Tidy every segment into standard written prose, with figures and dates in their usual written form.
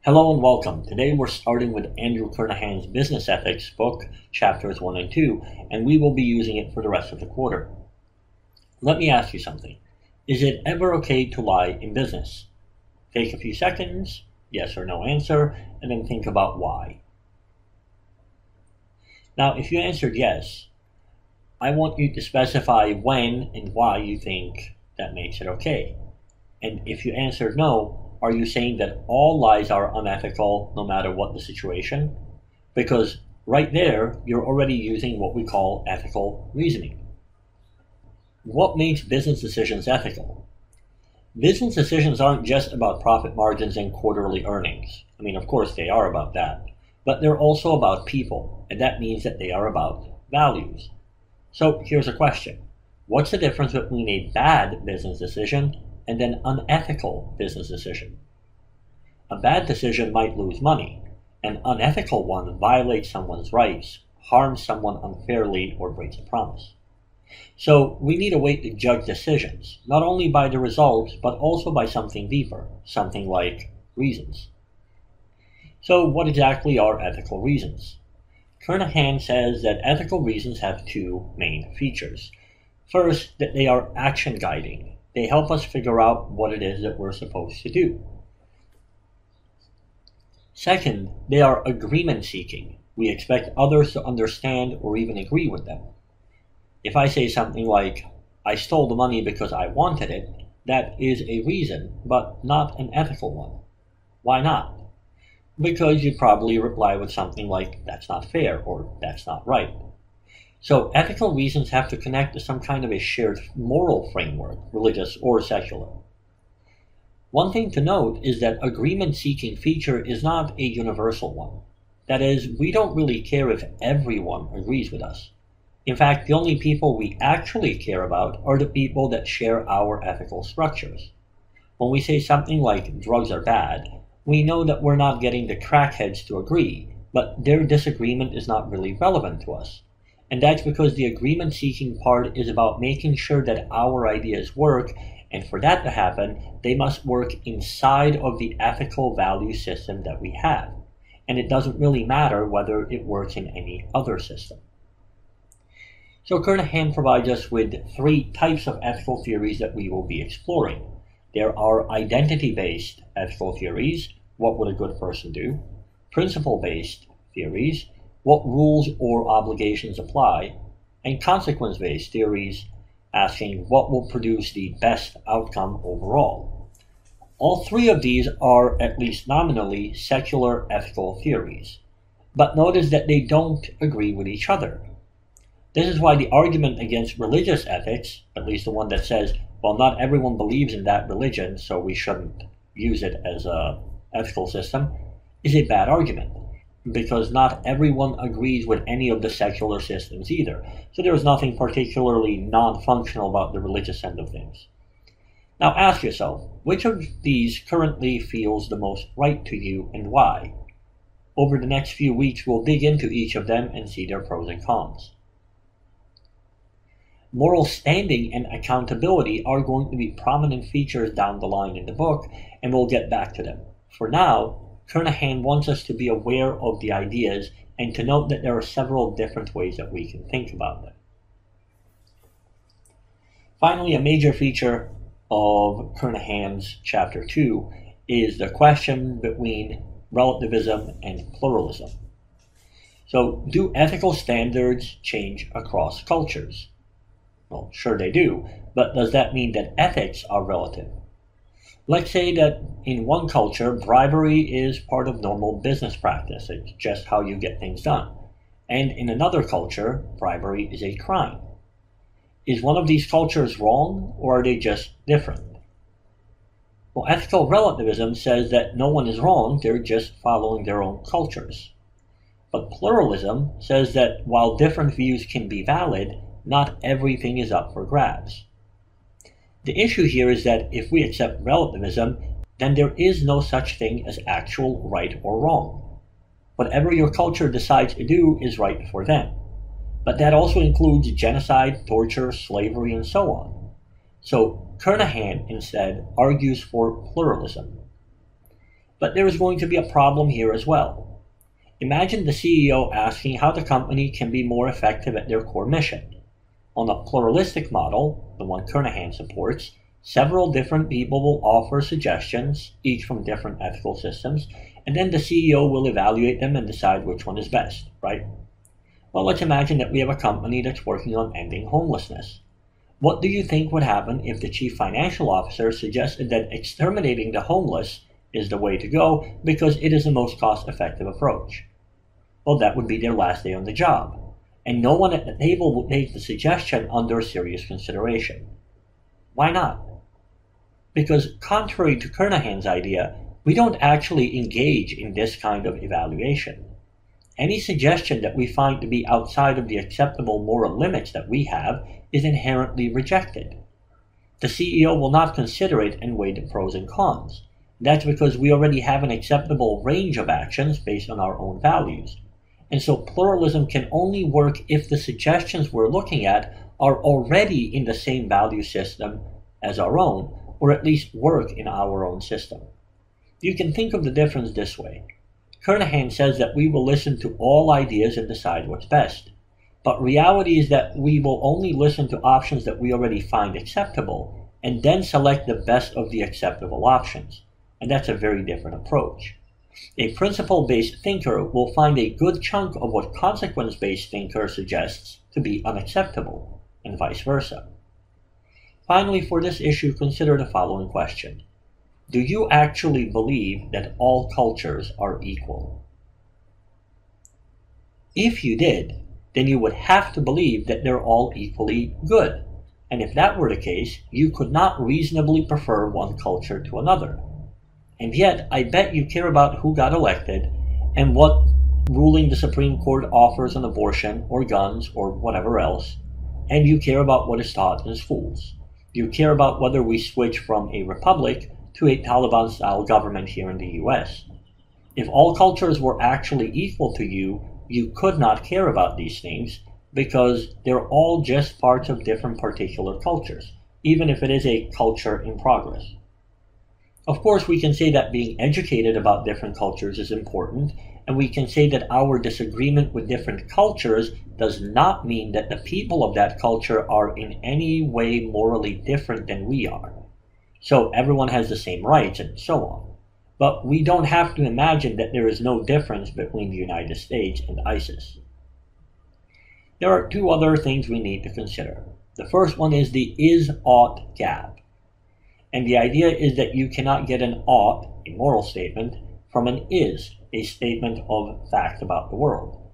Hello and welcome. Today we're starting with Andrew Kernohan's Business Ethics book, chapters 1 and 2, and we will be using it for the rest of the quarter. Let me ask you something. Is it ever okay to lie in business? Take a few seconds, yes or no answer, and then think about why. Now, if you answered yes, I want you to specify when and why you think that makes it okay. And if you answered no, are you saying that all lies are unethical no matter what the situation? Because right there, you're already using what we call ethical reasoning. What makes business decisions ethical? Business decisions aren't just about profit margins and quarterly earnings. I mean, of course, they are about that. But they're also about people, and that means that they are about values. So here's a question. What's the difference between a bad business decision and an unethical business decision? A bad decision might lose money. An unethical one violates someone's rights, harms someone unfairly, or breaks a promise. So we need a way to judge decisions, not only by the results, but also by something deeper, something like reasons. So what exactly are ethical reasons? Kernohan says that ethical reasons have two main features. First, that they are action guiding. They help us figure out what it is that we're supposed to do. Second, they are agreement seeking. We expect others to understand or even agree with them. If I say something like, I stole the money because I wanted it, that is a reason, but not an ethical one. Why not? Because you'd probably reply with something like, that's not fair, or that's not right. So ethical reasons have to connect to some kind of a shared moral framework, religious or secular. One thing to note is that agreement-seeking feature is not a universal one. That is, we don't really care if everyone agrees with us. In fact, the only people we actually care about are the people that share our ethical structures. When we say something like drugs are bad, we know that we're not getting the crackheads to agree, but their disagreement is not really relevant to us. And that's because the agreement-seeking part is about making sure that our ideas work, and for that to happen, they must work inside of the ethical value system that we have. And it doesn't really matter whether it works in any other system. So Kernohan provides us with three types of ethical theories that we will be exploring. There are identity-based ethical theories, what would a good person do? Principle-based theories, what rules or obligations apply? And consequence-based theories, asking what will produce the best outcome overall. All three of these are, at least nominally, secular ethical theories. But notice that they don't agree with each other. This is why the argument against religious ethics, at least the one that says, well, not everyone believes in that religion, so we shouldn't use it as an ethical system, is a bad argument, because not everyone agrees with any of the secular systems either. So there is nothing particularly non-functional about the religious end of things. Now ask yourself, which of these currently feels the most right to you and why? Over the next few weeks, we'll dig into each of them and see their pros and cons. Moral standing and accountability are going to be prominent features down the line in the book, and we'll get back to them. For now, Kernohan wants us to be aware of the ideas and to note that there are several different ways that we can think about them. Finally, a major feature of Kernohan's Chapter 2 is the question between relativism and pluralism. So, do ethical standards change across cultures? Well, sure they do, but does that mean that ethics are relative? Let's say that in one culture, bribery is part of normal business practice. It's just how you get things done. And in another culture, bribery is a crime. Is one of these cultures wrong, or are they just different? Well, ethical relativism says that no one is wrong, they're just following their own cultures. But pluralism says that while different views can be valid, not everything is up for grabs. The issue here is that if we accept relativism, then there is no such thing as actual right or wrong. Whatever your culture decides to do is right for them. But that also includes genocide, torture, slavery, and so on. So Kernohan instead argues for pluralism. But there is going to be a problem here as well. Imagine the CEO asking how the company can be more effective at their core mission. On a pluralistic model, the one Kernohan supports, several different people will offer suggestions, each from different ethical systems, and then the CEO will evaluate them and decide which one is best, right? Well, let's imagine that we have a company that's working on ending homelessness. What do you think would happen if the chief financial officer suggested that exterminating the homeless is the way to go because it is the most cost-effective approach? Well, that would be their last day on the job, and no one at the table would take the suggestion under serious consideration. Why not? Because contrary to Kernohan's idea, we don't actually engage in this kind of evaluation. Any suggestion that we find to be outside of the acceptable moral limits that we have is inherently rejected. The CEO will not consider it and weigh the pros and cons. That's because we already have an acceptable range of actions based on our own values. And so pluralism can only work if the suggestions we're looking at are already in the same value system as our own, or at least work in our own system. You can think of the difference this way. Kernohan says that we will listen to all ideas and decide what's best. But reality is that we will only listen to options that we already find acceptable, and then select the best of the acceptable options. And that's a very different approach. A principle-based thinker will find a good chunk of what consequence-based thinker suggests to be unacceptable, and vice versa. Finally, for this issue, consider the following question. Do you actually believe that all cultures are equal? If you did, then you would have to believe that they're all equally good. And if that were the case, you could not reasonably prefer one culture to another. And yet, I bet you care about who got elected and what ruling the Supreme Court offers on abortion or guns or whatever else, and you care about what is taught in schools. You care about whether we switch from a republic to a Taliban-style government here in the US. If all cultures were actually equal to you, you could not care about these things because they're all just parts of different particular cultures, even if it is a culture in progress. Of course, we can say that being educated about different cultures is important, and we can say that our disagreement with different cultures does not mean that the people of that culture are in any way morally different than we are. So everyone has the same rights and so on. But we don't have to imagine that there is no difference between the United States and ISIS. There are two other things we need to consider. The first one is the is-ought gap. And the idea is that you cannot get an ought, a moral statement, from an is, a statement of fact about the world.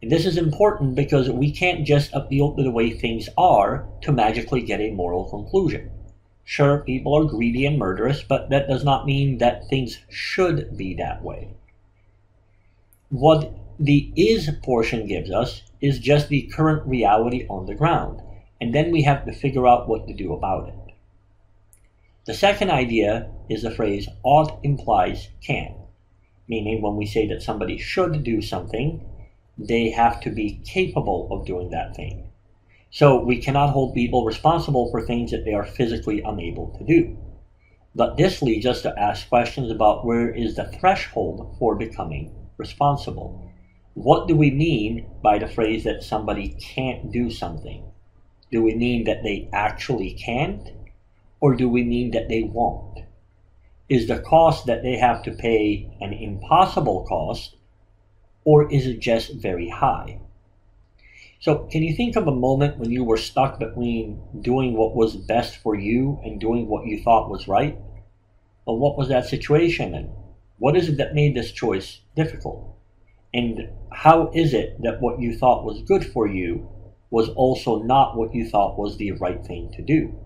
And this is important because we can't just appeal to the way things are to magically get a moral conclusion. Sure, people are greedy and murderous, but that does not mean that things should be that way. What the is portion gives us is just the current reality on the ground, and then we have to figure out what to do about it. The second idea is the phrase ought implies can, meaning when we say that somebody should do something, they have to be capable of doing that thing. So we cannot hold people responsible for things that they are physically unable to do. But this leads us to ask questions about where is the threshold for becoming responsible. What do we mean by the phrase that somebody can't do something? Do we mean that they actually can't? Or do we mean that they won't? Is the cost that they have to pay an impossible cost, or is it just very high? So can you think of a moment when you were stuck between doing what was best for you and doing what you thought was right? Well, what was that situation, and what is it that made this choice difficult? And how is it that what you thought was good for you was also not what you thought was the right thing to do?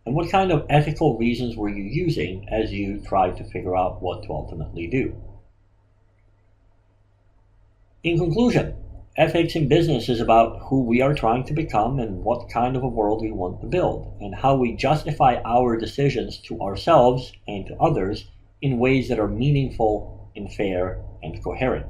And what kind of ethical reasons were you using as you tried to figure out what to ultimately do? In conclusion, ethics in business is about who we are trying to become and what kind of a world we want to build, and how we justify our decisions to ourselves and to others in ways that are meaningful and fair and coherent.